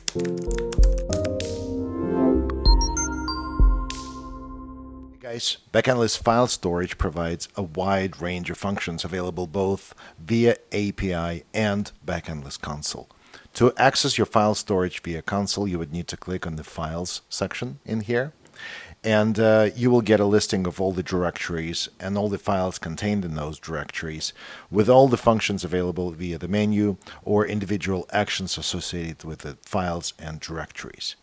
Guys, Backendless File Storage provides a wide range of functions available both via API and Backendless Console. To access your file storage via console, you would need to click on the Files section in here, and you will get a listing of all the directories and all the files contained in those directories with all the functions available via the menu or individual actions associated with the files and directories.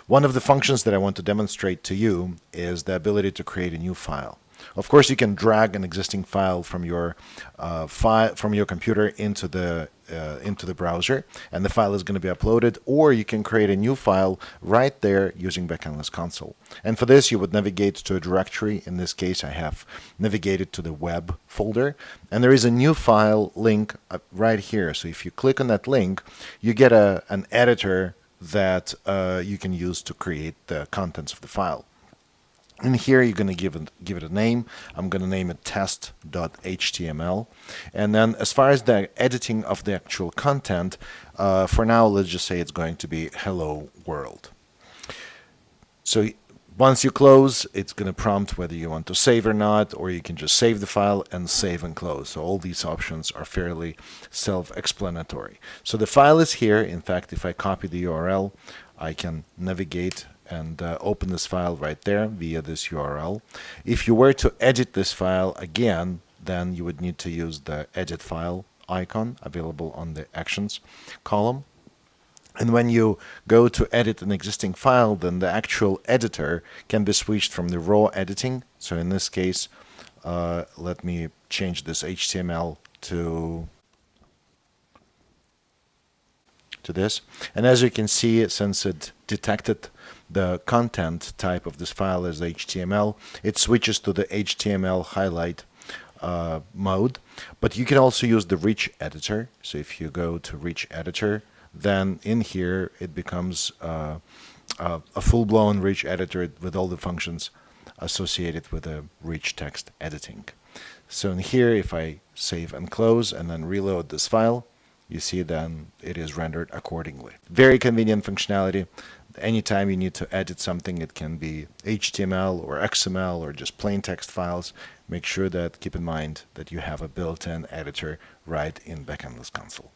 One of the functions that I want to demonstrate to you is the ability to create a new file. Of course, you can drag an existing file from your computer into the browser, and the file is going to be uploaded, or you can create a new file right there using Backendless Console. And for this, you would navigate to a directory. In this case, I have navigated to the web folder, and there is a new file link right here. So if you click on that link, you get an editor that you can use to create the contents of the file. In here, you're going to give it a name. I'm going to name it test.html. And then as far as the editing of the actual content, for now, let's just say it's going to be hello world. So once you close, it's going to prompt whether you want to save or not, or you can just save the file and save and close. So all these options are fairly self-explanatory. So the file is here. In fact, if I copy the URL, I can navigate and open this file right there via this URL. If you were to edit this file again, then you would need to use the edit file icon available on the actions column. And when you go to edit an existing file, then the actual editor can be switched from the raw editing. So in this case, let me change this HTML to this. And as you can see, since it detected the content type of this file as HTML, it switches to the HTML highlight mode. But you can also use the rich editor. So if you go to rich editor, then in here it becomes a full-blown rich editor with all the functions associated with a rich text editing. So in here, if I save and close and then reload this file, you see then it is rendered accordingly. Very convenient functionality. Anytime you need to edit something, it can be HTML or XML or just plain text files. Make sure that keep in mind that you have a built-in editor right in Backendless Console.